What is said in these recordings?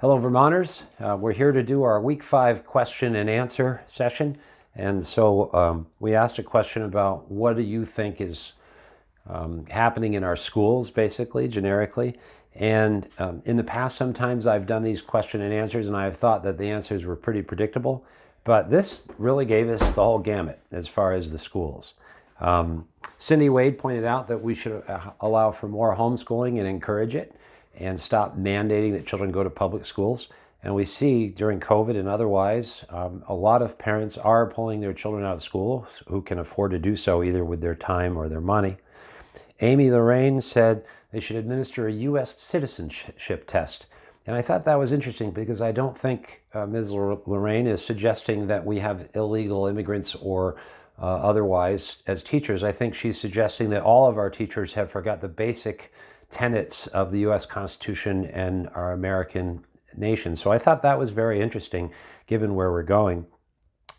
Hello, Vermonters. We're here to do our week 5 question and answer session. And so we asked a question about what do you think is happening in our schools, basically, generically. And in the past, sometimes I've done these question and answers, and I've thought that the answers were pretty predictable. But this really gave us the whole gamut as far as the schools. Cindy Wade pointed out that we should allow for more homeschooling and encourage it and stop mandating that children go to public schools. And we see during COVID and otherwise, a lot of parents are pulling their children out of school who can afford to do so either with their time or their money. Amy Lorraine said they should administer a U.S. citizenship test. And I thought that was interesting because I don't think Ms. Lorraine is suggesting that we have illegal immigrants or otherwise as teachers. I think she's suggesting that all of our teachers have forgot the basic tenets of the U.S. Constitution and our American nation. So I thought that was very interesting given where we're going.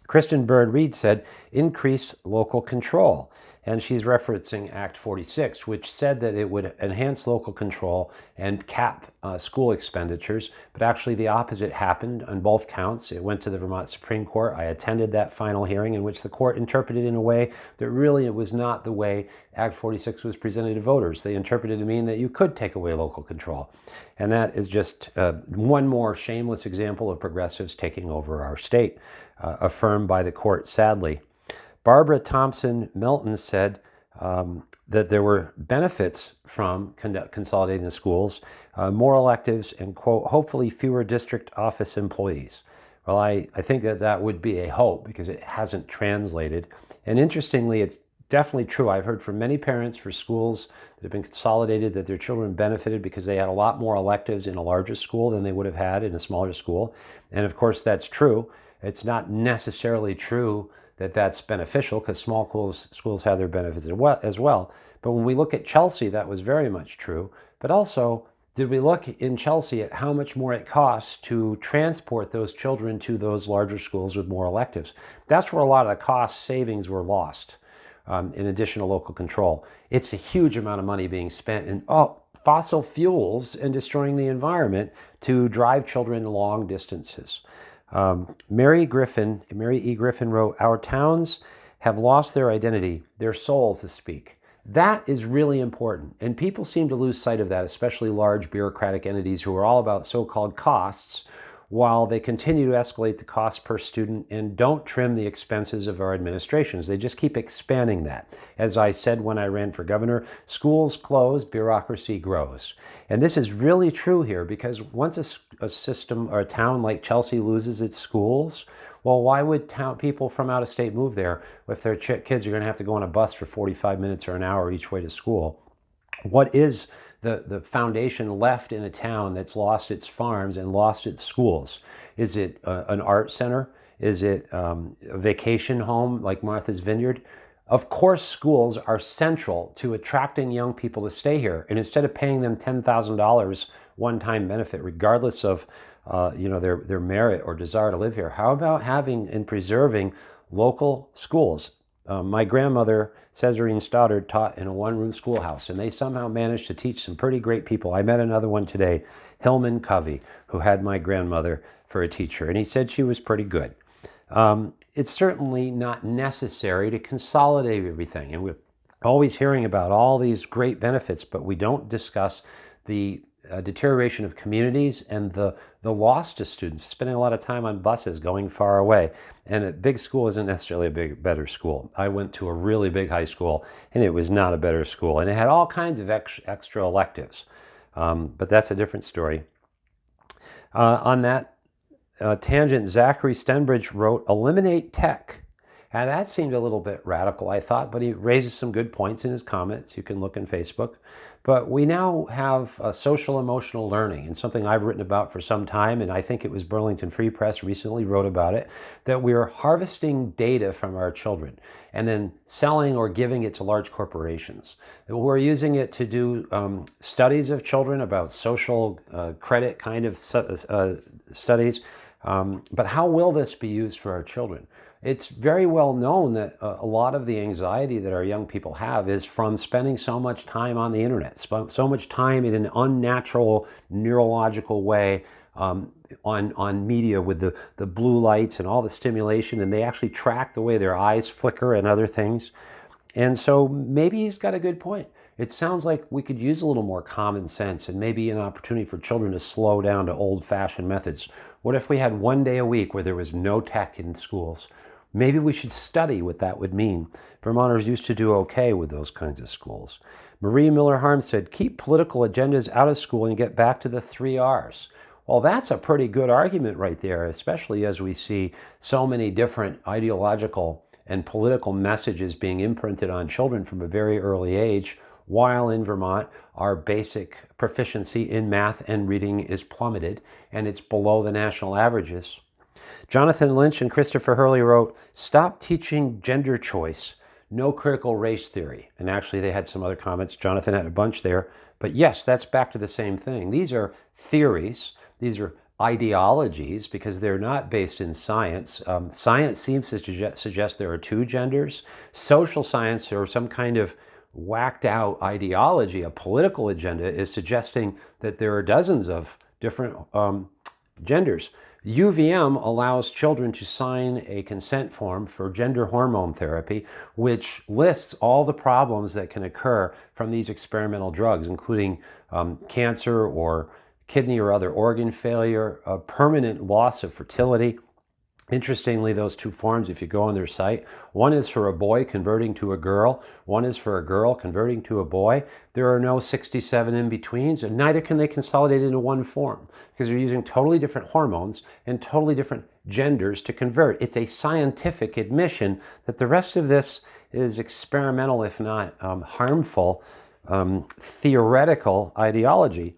Kristen Bird-Reed said, increase local control. And she's referencing Act 46, which said that it would enhance local control and cap school expenditures. But actually the opposite happened on both counts. It went to the Vermont Supreme Court. I attended that final hearing in which the court interpreted in a way that really it was not the way Act 46 was presented to voters. They interpreted to mean that you could take away local control. And that is just one more shameless example of progressives taking over our state, affirmed by the court, sadly. Barbara Thompson Melton said that there were benefits from consolidating the schools, more electives, and, quote, hopefully fewer district office employees. Well, I think that that would be a hope because it hasn't translated. And interestingly, it's definitely true. I've heard from many parents for schools that have been consolidated that their children benefited because they had a lot more electives in a larger school than they would have had in a smaller school. And of course, that's true. It's not necessarily true that that's beneficial because small schools have their benefits as well. But when we look at Chelsea, that was very much true. But also, did we look in Chelsea at how much more it costs to transport those children to those larger schools with more electives? That's where a lot of the cost savings were lost in addition to local control. It's a huge amount of money being spent in fossil fuels and destroying the environment to drive children long distances. Mary E. Griffin wrote, our towns have lost their identity, their soul, to speak. That is really important. And people seem to lose sight of that, especially large bureaucratic entities who are all about so-called costs, while they continue to escalate the cost per student and don't trim the expenses of our administrations. They just keep expanding that. As I said when I ran for governor, schools close, bureaucracy grows. And this is really true here because once a system or a town like Chelsea loses its schools, well, why would people from out of state move there if their kids are going to have to go on a bus for 45 minutes or an hour each way to school? What is the foundation left in a town that's lost its farms and lost its schools? Is it an art center? Is it a vacation home like Martha's Vineyard? Of course, schools are central to attracting young people to stay here. And instead of paying them $10,000 one-time benefit, regardless of their merit or desire to live here, how about having and preserving local schools? My grandmother, Cesarine Stoddard, taught in a one-room schoolhouse, and they somehow managed to teach some pretty great people. I met another one today, Hillman Covey, who had my grandmother for a teacher, and he said she was pretty good. It's certainly not necessary to consolidate everything, and we're always hearing about all these great benefits, but we don't discuss the deterioration of communities and the loss to students, spending a lot of time on buses going far away. And a big school isn't necessarily a better school. I went to a really big high school and it was not a better school. And it had all kinds of extra electives. But that's a different story. On that tangent, Zachary Stenbridge wrote, eliminate tech. And that seemed a little bit radical, I thought, but he raises some good points in his comments. You can look in Facebook. But we now have social emotional learning, and something I've written about for some time, and I think it was Burlington Free Press recently wrote about it, that we are harvesting data from our children and then selling or giving it to large corporations. We're using it to do studies of children about social credit kind of studies. But how will this be used for our children? It's very well known that a lot of the anxiety that our young people have is from spending so much time on the internet, so much time in an unnatural neurological way on media with the blue lights and all the stimulation, and they actually track the way their eyes flicker and other things. And so maybe he's got a good point. It sounds like we could use a little more common sense and maybe an opportunity for children to slow down to old-fashioned methods. What if we had one day a week where there was no tech in schools? Maybe we should study what that would mean. Vermonters used to do okay with those kinds of schools. Marie Miller-Harm said, keep political agendas out of school and get back to the 3 R's. Well, that's a pretty good argument right there, especially as we see so many different ideological and political messages being imprinted on children from a very early age, while in Vermont, our basic proficiency in math and reading is plummeted, and it's below the national averages. Jonathan Lynch and Christopher Hurley wrote, stop teaching gender choice, no critical race theory. And actually, they had some other comments. Jonathan had a bunch there. But yes, that's back to the same thing. These are theories. These are ideologies because they're not based in science. Science seems to suggest there are 2 genders. Social science or some kind of whacked out ideology, a political agenda, is suggesting that there are dozens of different genders. UVM allows children to sign a consent form for gender hormone therapy, which lists all the problems that can occur from these experimental drugs, including cancer or kidney or other organ failure, a permanent loss of fertility. Interestingly, those 2 forms, if you go on their site, one is for a boy converting to a girl, one is for a girl converting to a boy. There are no 67 in-betweens, and neither can they consolidate into one form because they're using totally different hormones and totally different genders to convert. It's a scientific admission that the rest of this is experimental, if not harmful, theoretical ideology.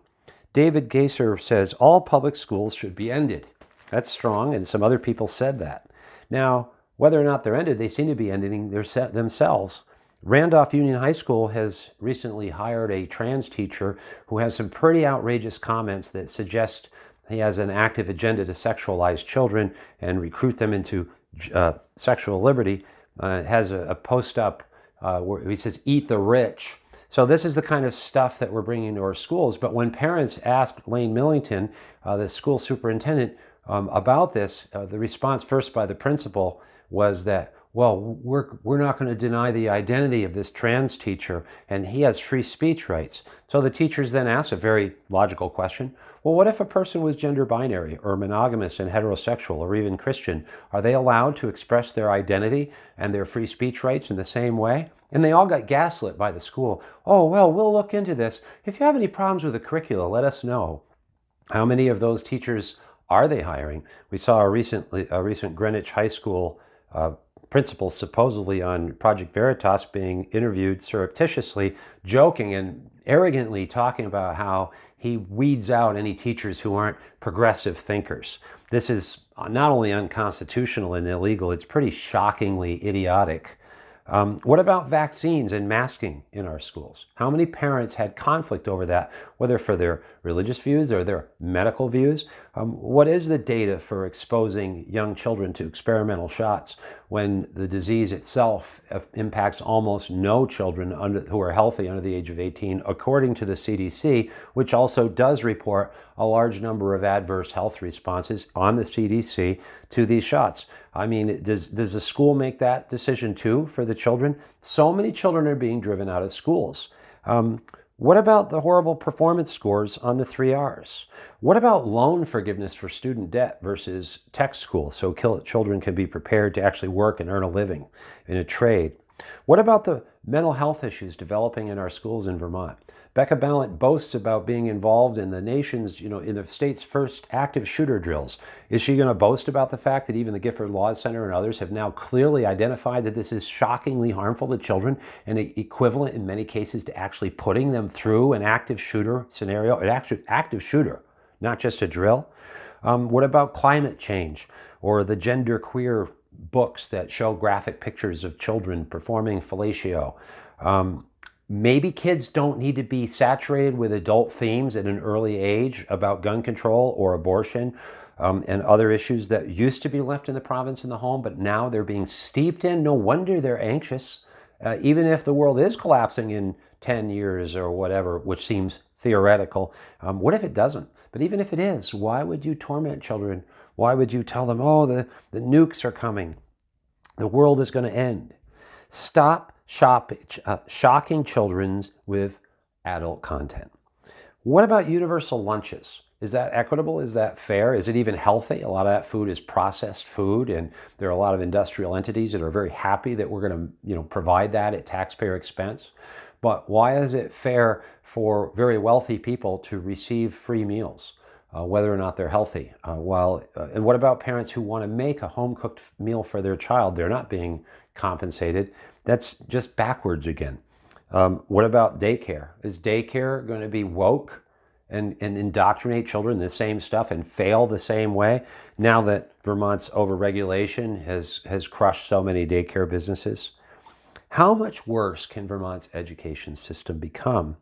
David Gaser says, all public schools should be ended. That's strong, and some other people said that. Now, whether or not they're ended, they seem to be ending themselves. Randolph Union High School has recently hired a trans teacher who has some pretty outrageous comments that suggest he has an active agenda to sexualize children and recruit them into sexual liberty. Has a post up where he says, eat the rich. So this is the kind of stuff that we're bringing to our schools. But when parents asked Lane Millington, the school superintendent, about this, the response first by the principal was that, well, we're not going to deny the identity of this trans teacher, and he has free speech rights. So the teachers then asked a very logical question. Well, what if a person was gender binary or monogamous and heterosexual or even Christian? Are they allowed to express their identity and their free speech rights in the same way? And they all got gaslit by the school. Oh, well, we'll look into this. If you have any problems with the curricula, let us know. How many of those teachers are they hiring? We saw a recent Greenwich High School principal supposedly on Project Veritas being interviewed surreptitiously, joking and arrogantly talking about how he weeds out any teachers who aren't progressive thinkers. This is not only unconstitutional and illegal, it's pretty shockingly idiotic. What about vaccines and masking in our schools? How many parents had conflict over that, whether for their religious views or their medical views? What is the data for exposing young children to experimental shots when the disease itself impacts almost no children who are healthy under the age of 18, according to the CDC, which also does report a large number of adverse health responses on the CDC to these shots? I mean, does the school make that decision too for the children? So many children are being driven out of schools. What about the horrible performance scores on the 3 R's? What about loan forgiveness for student debt versus tech school so children can be prepared to actually work and earn a living in a trade? What about the mental health issues developing in our schools in Vermont? Becca Ballant boasts about being involved in the nation's, in the state's first active shooter drills. Is she going to boast about the fact that even the Gifford Law Center and others have now clearly identified that this is shockingly harmful to children and equivalent in many cases to actually putting them through an active shooter scenario, an active shooter, not just a drill? What about climate change or the gender queer books that show graphic pictures of children performing fellatio? Maybe kids don't need to be saturated with adult themes at an early age about gun control or abortion and other issues that used to be left in the province in the home, but now they're being steeped in. No wonder they're anxious. Even if the world is collapsing in 10 years or whatever, which seems theoretical, what if it doesn't? But even if it is, why would you torment children? Why would you tell them, oh, the nukes are coming? The world is going to end. Stop shocking children with adult content. What about universal lunches? Is that equitable? Is that fair? Is it even healthy? A lot of that food is processed food, and there are a lot of industrial entities that are very happy that we're going to, provide that at taxpayer expense. But why is it fair for very wealthy people to receive free meals, whether or not they're healthy? And what about parents who want to make a home-cooked meal for their child? They're not being compensated. That's just backwards again. What about daycare? Is daycare going to be woke and indoctrinate children in the same stuff and fail the same way now that Vermont's overregulation has crushed so many daycare businesses? How much worse can Vermont's education system become?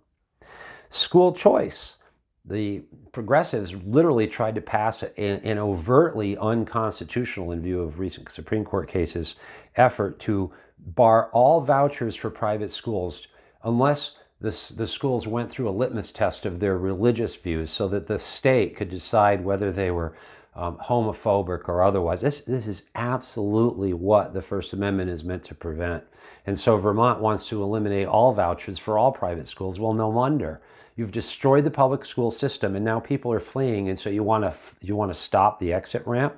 School choice. The progressives literally tried to pass an overtly unconstitutional, in view of recent Supreme Court cases, effort to bar all vouchers for private schools unless the schools went through a litmus test of their religious views so that the state could decide whether they were homophobic or otherwise. This is absolutely what the First Amendment is meant to prevent. And so Vermont wants to eliminate all vouchers for all private schools. Well, no wonder. You've destroyed the public school system, and now people are fleeing, and so you want to stop the exit ramp?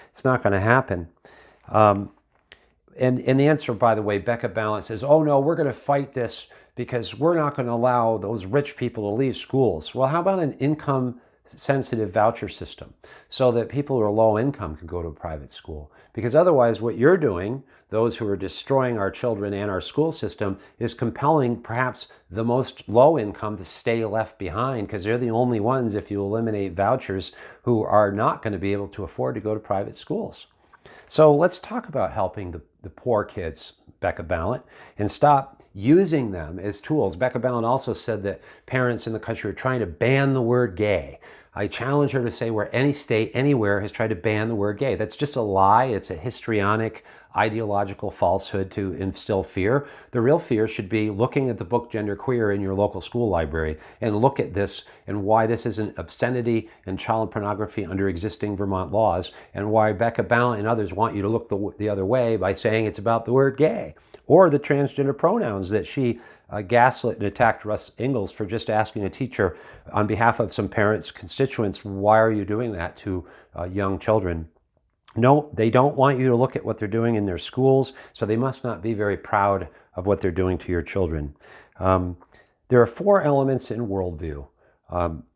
It's not going to happen. And the answer, by the way, Becca Balint says, oh no, we're going to fight this because we're not going to allow those rich people to leave schools. Well, how about an income-sensitive voucher system so that people who are low income can go to a private school? Because otherwise what you're doing, those who are destroying our children and our school system, is compelling perhaps the most low income to stay left behind because they're the only ones, if you eliminate vouchers, who are not going to be able to afford to go to private schools. So let's talk about helping the poor kids, Becca Balint, and stop using them as tools. Becca Balint also said that parents in the country are trying to ban the word gay. I challenge her to say where any state, anywhere, has tried to ban the word gay. That's just a lie. It's a histrionic, ideological falsehood to instill fear. The real fear should be looking at the book Gender Queer in your local school library and look at this and why this isn't obscenity and child pornography under existing Vermont laws, and why Becca Balint and others want you to look the other way by saying it's about the word gay or the transgender pronouns that she gaslit and attacked Russ Ingalls for just asking a teacher on behalf of some parents' constituents, why are you doing that to young children? No, they don't want you to look at what they're doing in their schools, so they must not be very proud of what they're doing to your children. There are 4 elements in worldview: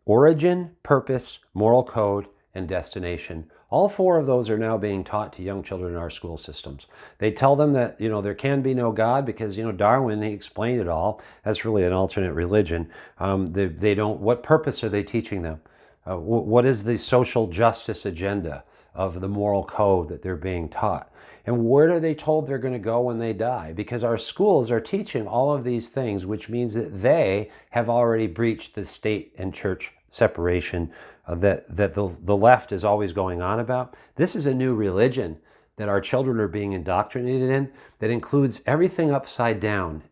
origin, purpose, moral code, and destination. All 4 of those are now being taught to young children in our school systems. They tell them that, there can be no God because, Darwin, he explained it all. That's really an alternate religion. They don't, what purpose are they teaching them? What is the social justice agenda of the moral code that they're being taught? And where are they told they're going to go when they die? Because our schools are teaching all of these things, which means that they have already breached the state and church separation that the left is always going on about. This is a new religion that our children are being indoctrinated in that includes everything upside down.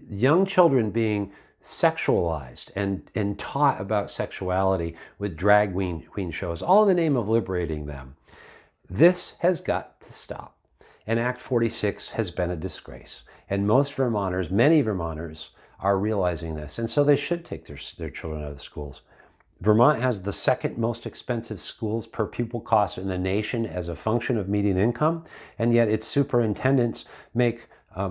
Young children being sexualized and taught about sexuality with drag queen shows, all in the name of liberating them. This has got to stop. And Act 46 has been a disgrace. And most Vermonters, many Vermonters, are realizing this. And so they should take their children out of the schools. Vermont has the second most expensive schools per pupil cost in the nation as a function of median income, and yet its superintendents make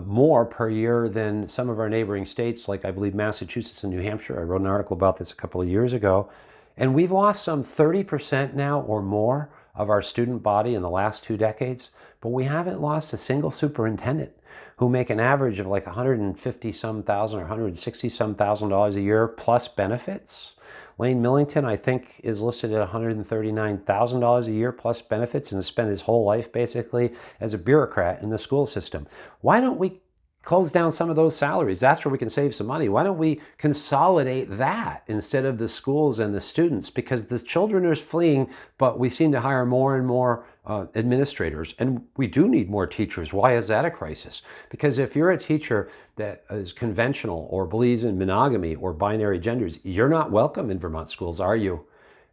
more per year than some of our neighboring states, like I believe Massachusetts and New Hampshire. I wrote an article about this a couple of years ago. And we've lost some 30% now or more of our student body in the last 2 decades, but we haven't lost a single superintendent who make an average of like $150-some thousand or $160-some thousand a year plus benefits. Lane Millington, I think, is listed at $139,000 a year plus benefits and has spent his whole life basically as a bureaucrat in the school system. Why don't we close down some of those salaries? That's where we can save some money. Why don't we consolidate that instead of the schools and the students? Because the children are fleeing, but we seem to hire more and more administrators. And we do need more teachers. Why is that a crisis? Because if you're a teacher that is conventional or believes in monogamy or binary genders, you're not welcome in Vermont schools, are you?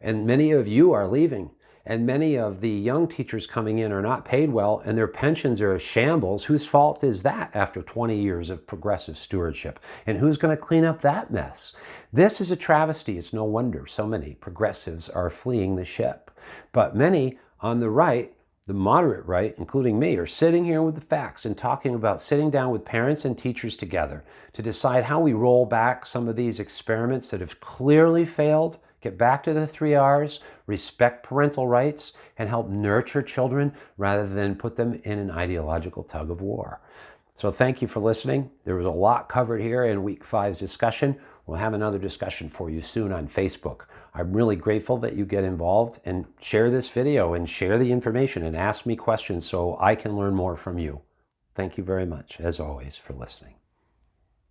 And many of you are leaving. And many of the young teachers coming in are not paid well, and their pensions are a shambles. Whose fault is that after 20 years of progressive stewardship? And who's going to clean up that mess? This is a travesty. It's no wonder so many progressives are fleeing the ship. But many on the right, the moderate right, including me, are sitting here with the facts and talking about sitting down with parents and teachers together to decide how we roll back some of these experiments that have clearly failed, get back to the 3 R's, respect parental rights, and help nurture children rather than put them in an ideological tug of war. So thank you for listening. There was a lot covered here in week 5's discussion. We'll have another discussion for you soon on Facebook. I'm really grateful that you get involved and share this video and share the information and ask me questions so I can learn more from you. Thank you very much, as always, for listening.